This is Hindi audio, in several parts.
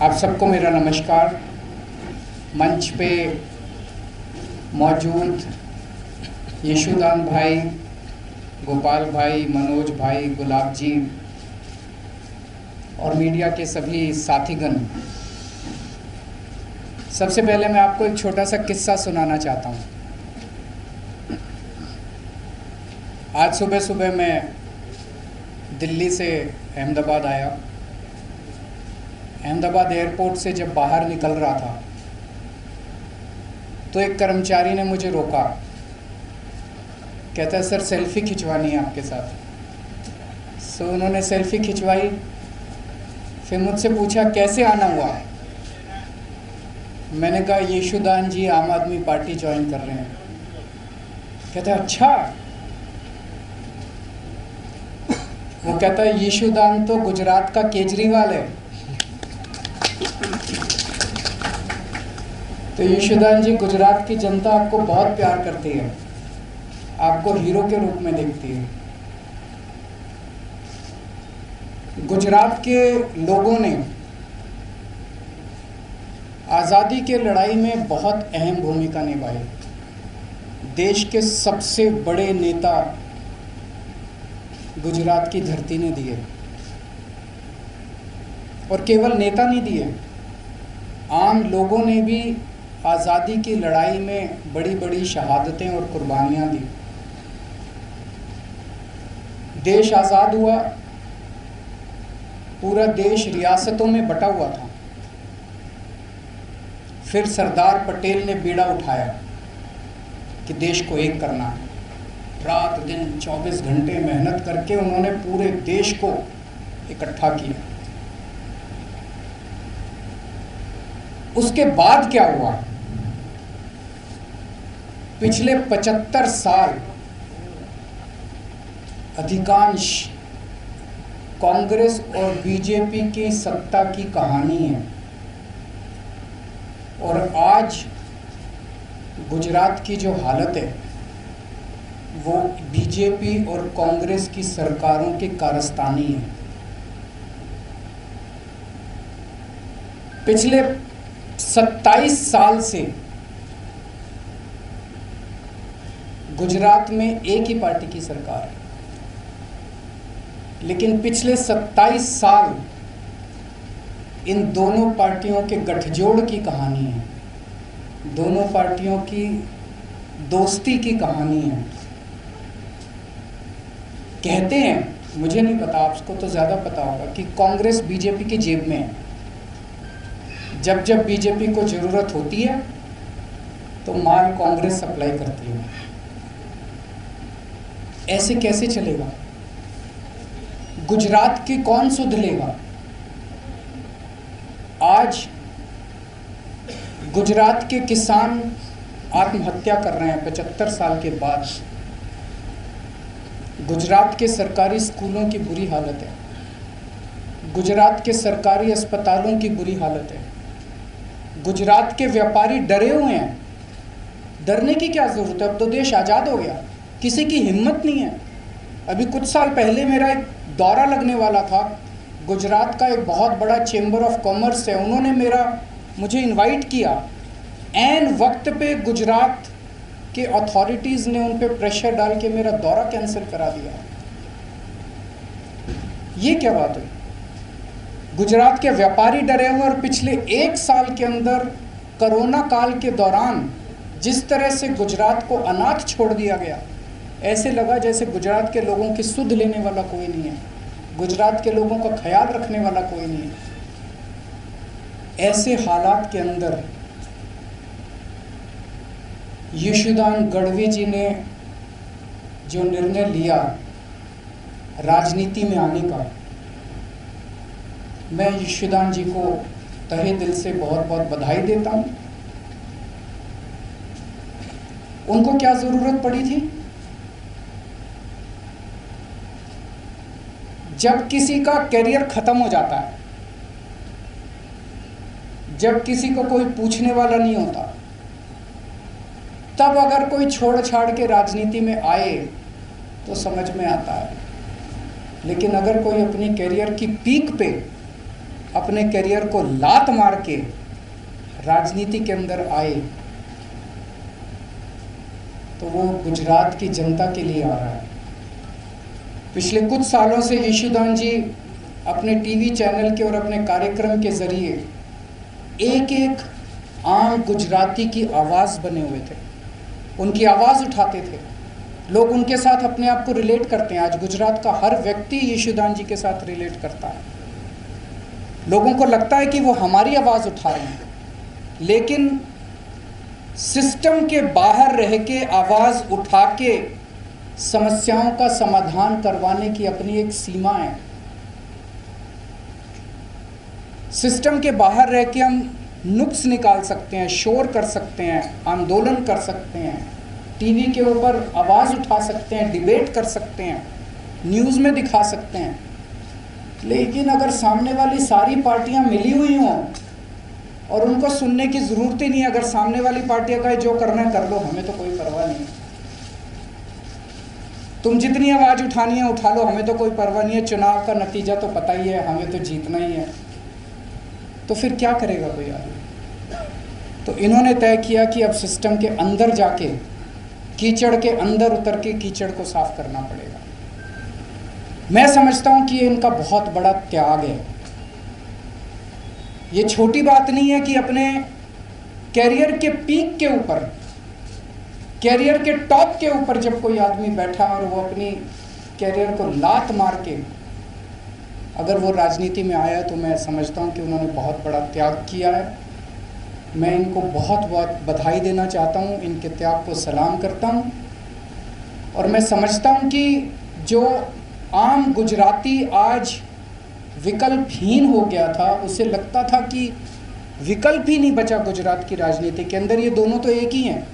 आप सबको मेरा नमस्कार। मंच पे मौजूद यशुदान भाई, गोपाल भाई, मनोज भाई, गुलाब जी और मीडिया के सभी साथीगण, सबसे पहले मैं आपको एक छोटा सा किस्सा सुनाना चाहता हूँ। आज सुबह सुबह मैं दिल्ली से अहमदाबाद आया। अहमदाबाद एयरपोर्ट से जब बाहर निकल रहा था तो एक कर्मचारी ने मुझे रोका। कहता है, सर सेल्फ़ी खिंचवानी है आपके साथ। सो उन्होंने सेल्फ़ी खिंचवाई। फिर मुझसे पूछा कैसे आना हुआ। मैंने कहा यशुदान जी आम आदमी पार्टी ज्वाइन कर रहे हैं। कहता है अच्छा। वो कहता है यशुदान तो गुजरात का केजरीवाल है। तो यशुदान जी, गुजरात की जनता आपको बहुत प्यार करती है, आपको हीरो के रूप में देखती है। गुजरात के लोगों ने आज़ादी के लड़ाई में बहुत अहम भूमिका निभाई। देश के सबसे बड़े नेता गुजरात की धरती ने दिए, और केवल नेता नहीं दिए, आम लोगों ने भी आज़ादी की लड़ाई में बड़ी बड़ी शहादतें और कुर्बानियाँ दी। देश आज़ाद हुआ, पूरा देश रियासतों में बटा हुआ था। फिर सरदार पटेल ने बीड़ा उठाया कि देश को एक करना है। रात दिन 24 घंटे मेहनत करके उन्होंने पूरे देश को इकट्ठा किया। उसके बाद क्या हुआ? पिछले 75 साल अधिकांश कांग्रेस और बीजेपी की सत्ता की कहानी है, और आज गुजरात की जो हालत है वो बीजेपी और कांग्रेस की सरकारों की कारस्तानी है। पिछले 27 साल से गुजरात में एक ही पार्टी की सरकार है, लेकिन पिछले 27 साल इन दोनों पार्टियों के गठजोड़ की कहानी है, दोनों पार्टियों की दोस्ती की कहानी है। कहते हैं, मुझे नहीं पता, आपको तो ज़्यादा पता होगा, कि कांग्रेस बीजेपी की जेब में है। जब जब बीजेपी को ज़रूरत होती है तो माल कांग्रेस सप्लाई करती है। ऐसे कैसे चलेगा? गुजरात की कौन सुध लेगा? आज गुजरात के किसान आत्महत्या कर रहे हैं 75 साल के बाद। गुजरात के सरकारी स्कूलों की बुरी हालत है, गुजरात के सरकारी अस्पतालों की बुरी हालत है। गुजरात के व्यापारी डरे हुए हैं। डरने की क्या ज़रूरत है? अब तो देश आज़ाद हो गया, किसी की हिम्मत नहीं है। अभी कुछ साल पहले मेरा एक दौरा लगने वाला था। गुजरात का एक बहुत बड़ा चेंबर ऑफ कॉमर्स है, उन्होंने मुझे इनवाइट किया। ऐन वक्त पे गुजरात के अथॉरिटीज़ ने उन पे प्रेशर डाल के मेरा दौरा कैंसिल करा दिया। ये क्या बात है? गुजरात के व्यापारी डरे हुए, और पिछले 1 साल के अंदर कोरोना काल के दौरान जिस तरह से गुजरात को अनाथ छोड़ दिया गया, ऐसे लगा जैसे गुजरात के लोगों की सुध लेने वाला कोई नहीं है, गुजरात के लोगों का ख्याल रखने वाला कोई नहीं है। ऐसे हालात के अंदर यशुदान गढ़वी जी ने जो निर्णय लिया राजनीति में आने का, मैं यशुदान जी को तहे दिल से बहुत बहुत बधाई देता हूँ। उनको क्या ज़रूरत पड़ी थी? जब किसी का करियर ख़त्म हो जाता है, जब किसी को कोई पूछने वाला नहीं होता, तब अगर कोई छोड़ छाड़ के राजनीति में आए तो समझ में आता है। लेकिन अगर कोई अपनी करियर की पीक पे अपने करियर को लात मार के राजनीति के अंदर आए तो वो गुजरात की जनता के लिए आ रहा है। पिछले कुछ सालों से यशोदान जी अपने टीवी चैनल के और अपने कार्यक्रम के जरिए एक एक आम गुजराती की आवाज़ बने हुए थे, उनकी आवाज़ उठाते थे। लोग उनके साथ अपने आप को रिलेट करते हैं। आज गुजरात का हर व्यक्ति यशोदान जी के साथ रिलेट करता है। लोगों को लगता है कि वो हमारी आवाज़ उठा रहे हैं, लेकिन सिस्टम के बाहर रह के आवाज़ उठा के समस्याओं का समाधान करवाने की अपनी एक सीमा है। सिस्टम के बाहर रह के हम नुक्स निकाल सकते हैं, शोर कर सकते हैं, आंदोलन कर सकते हैं, टीवी के ऊपर आवाज़ उठा सकते हैं, डिबेट कर सकते हैं, न्यूज़ में दिखा सकते हैं। लेकिन अगर सामने वाली सारी पार्टियां मिली हुई हों और उनको सुनने की ज़रूरत ही नहीं है, अगर सामने वाली पार्टियां कहे जो करना है कर लो, हमें तो कोई परवाह नहीं है, तुम जितनी आवाज़ उठानी है उठा लो, हमें तो कोई परवाह नहीं है, चुनाव का नतीजा तो पता ही है, हमें तो जीतना ही है, तो फिर क्या करेगा कोई आदमी? तो इन्होंने तय किया कि अब सिस्टम के अंदर जाके, कीचड़ के अंदर उतर के कीचड़ को साफ करना पड़ेगा। मैं समझता हूं कि ये इनका बहुत बड़ा त्याग है। ये छोटी बात नहीं है कि अपने कैरियर के पीक के ऊपर, कैरियर के टॉप के ऊपर जब कोई आदमी बैठा और वो अपनी कैरियर को लात मार के अगर वो राजनीति में आया, तो मैं समझता हूं कि उन्होंने बहुत बड़ा त्याग किया है। मैं इनको बहुत बहुत बधाई देना चाहता हूं, इनके त्याग को सलाम करता हूं। और मैं समझता हूं कि जो आम गुजराती आज विकल्पहीन हो गया था, उसे लगता था कि विकल्प ही नहीं बचा गुजरात की राजनीति के अंदर, ये दोनों तो एक ही हैं,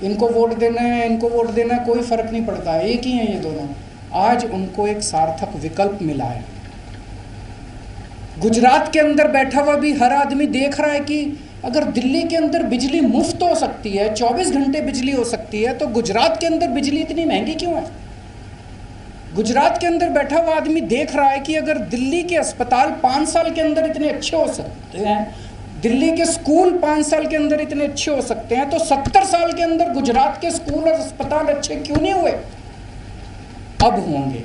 इनको वोट देना है, इनको वोट देना है, कोई फ़र्क नहीं पड़ता, एक ही हैं ये दोनों। आज उनको एक सार्थक विकल्प मिला है। गुजरात के अंदर बैठा हुआ भी हर आदमी देख रहा है कि अगर दिल्ली के अंदर बिजली मुफ्त हो सकती है, 24 घंटे बिजली हो सकती है, तो गुजरात के अंदर बिजली इतनी महंगी क्यों है? गुजरात के अंदर बैठा हुआ आदमी देख रहा है कि अगर दिल्ली के अस्पताल 5 साल के अंदर इतने अच्छे हो सकते हैं, दिल्ली के स्कूल 5 साल के अंदर इतने अच्छे हो सकते हैं, तो 70 साल के अंदर गुजरात के स्कूल और अस्पताल अच्छे क्यों नहीं हुए? अब होंगे,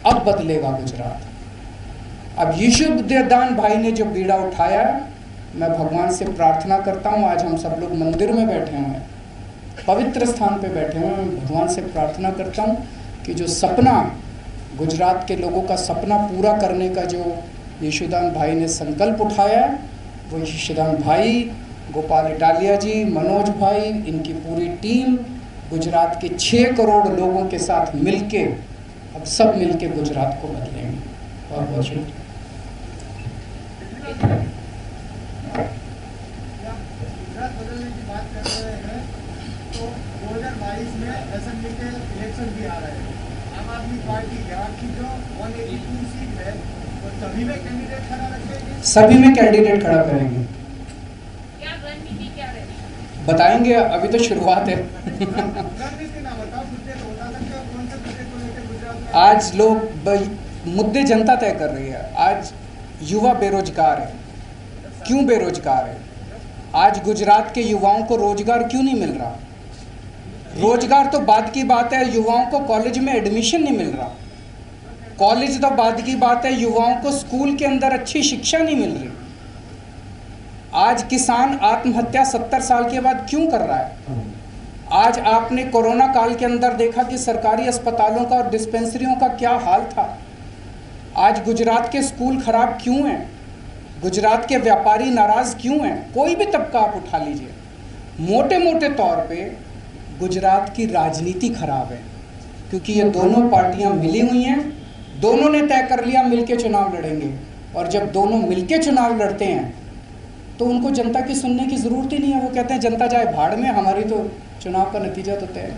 अब बदलेगा गुजरात। अब यशोदान भाई ने जो बीड़ा उठाया, मैं भगवान से प्रार्थना करता हूँ, आज हम सब लोग मंदिर में बैठे हुए हैं, पवित्र स्थान पे बैठे हुए हैं, मैं भगवान से प्रार्थना करता हूँ कि जो सपना, गुजरात के लोगों का सपना पूरा करने का जो यशोदान भाई ने संकल्प उठाया, वो यशोदान भाई, गोपाल इटालिया जी, मनोज भाई, इनकी पूरी टीम गुजरात के 6 करोड़ लोगों के साथ मिलके अब सब मिलके गुजरात को बदलेंगे। बहुत बहुत शुक्रिया। गुजरात बदलने की बात कर रहे हैं, तो 2022 में असेंबली के इलेक्शन भी आ रहे हैं। आम आदमी पार्टी यहाँ की जो 182 सीट है, वो सभी में कैंडिडेट खड़ा रखेंगे? सभी में कैंडिडेट खड़ा करेंगे। क्या रणनीति क्या रहेगी बताएंगे, अभी तो शुरुआत है। रणनीति ना बताओ, मुद्दे तो बता सकते हो, कौन से मुद्दे को लेकर गुजरात में आज लोग मुद्दे जनता तय कर रही है। आज युवा बेरोजगार है, क्यों बेरोजगार है? आज गुजरात के युवाओं को रोजगार क्यों नहीं मिल रहा? रोजगार तो बाद की बात है, युवाओं को कॉलेज में एडमिशन नहीं मिल रहा। कॉलेज तो बाद की बात है, युवाओं को स्कूल के अंदर अच्छी शिक्षा नहीं मिल रही। आज किसान आत्महत्या 70 साल के बाद क्यों कर रहा है? आज आपने कोरोना काल के अंदर देखा कि सरकारी अस्पतालों का और डिस्पेंसरियों का क्या हाल था। आज गुजरात के स्कूल खराब क्यों हैं? गुजरात के व्यापारी नाराज़ क्यों हैं? कोई भी तबका आप उठा लीजिए, मोटे मोटे तौर पे गुजरात की राजनीति खराब है, क्योंकि ये दोनों पार्टियां मिली हुई हैं, दोनों ने तय कर लिया मिलके चुनाव लड़ेंगे। और जब दोनों मिलके चुनाव लड़ते हैं तो उनको जनता की सुनने की ज़रूरत ही नहीं है। वो कहते हैं जनता जाए भाड़ में, हमारी तो चुनाव का नतीजा तो तय है।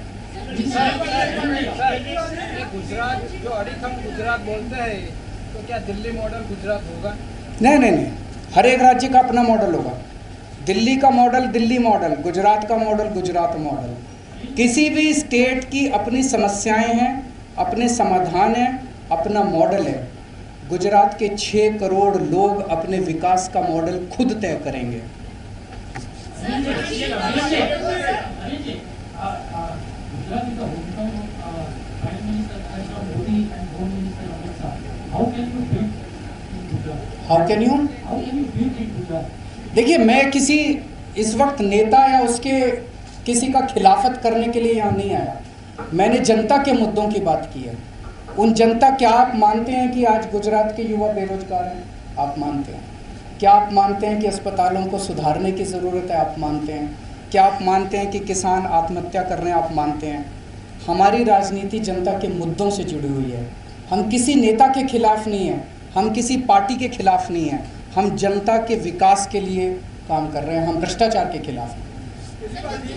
गुजरात जो अड़ीखम गुजरात बोलते हैं, तो क्या दिल्ली मॉडल गुजरात होगा? नहीं, हर एक राज्य का अपना मॉडल होगा। दिल्ली का मॉडल दिल्ली मॉडल, गुजरात का मॉडल गुजरात मॉडल। किसी भी स्टेट की अपनी समस्याएं हैं, अपने समाधान हैं, अपना मॉडल है। गुजरात के 6 करोड़ लोग अपने विकास का मॉडल खुद तय करेंगे। How can you? देखिए, मैं किसी इस वक्त नेता या उसके किसी का खिलाफत करने के लिए यहाँ नहीं आया। मैंने जनता के मुद्दों की बात की है। उन जनता, क्या आप मानते हैं कि आज गुजरात के युवा बेरोजगार हैं? आप मानते हैं? क्या आप मानते हैं कि अस्पतालों को सुधारने की ज़रूरत है? आप मानते हैं? क्या आप मानते हैं कि किसान आत्महत्या कर रहे हैं? आप मानते हैं? हमारी राजनीति जनता के मुद्दों से जुड़ी हुई है। हम किसी नेता के खिलाफ नहीं हैं, हम किसी पार्टी के खिलाफ नहीं हैं, हम जनता के विकास के लिए काम कर रहे हैं, हम भ्रष्टाचार के खिलाफ हैं।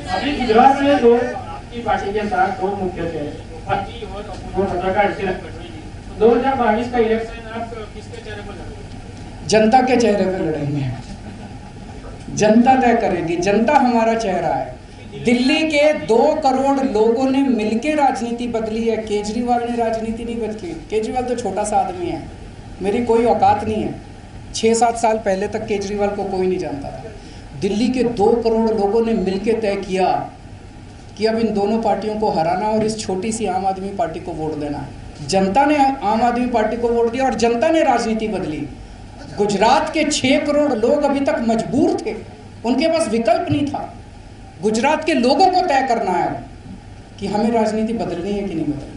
अभी गुजरात में दो आपकी पार्टी के साथ दो मुख्य थे, वो पत्रकार से 2022 का इलेक्शन आप किसके चेहरे पर लड़ेंगे? जनता के चेहरे पर लड़ेंगे। जनता तय करेगी, जनता हमारा चेहरा है। दिल्ली के 2 करोड़ लोगों ने मिलकर राजनीति बदली है, केजरीवाल ने राजनीति नहीं बदली। केजरीवाल तो छोटा सा आदमी है, मेरी कोई औकात नहीं है। 6-7 साल पहले तक केजरीवाल को कोई नहीं जानता था। दिल्ली के 2 करोड़ लोगों ने मिलकर तय किया कि अब इन दोनों पार्टियों को हराना और इस छोटी सी आम आदमी पार्टी को वोट देना है। जनता ने आम आदमी पार्टी को वोट दिया और जनता ने राजनीति बदली। गुजरात के 6 करोड़ लोग अभी तक मजबूर थे, उनके पास विकल्प नहीं था। गुजरात के लोगों को तय करना है कि हमें राजनीति बदलनी है कि नहीं बदलनी।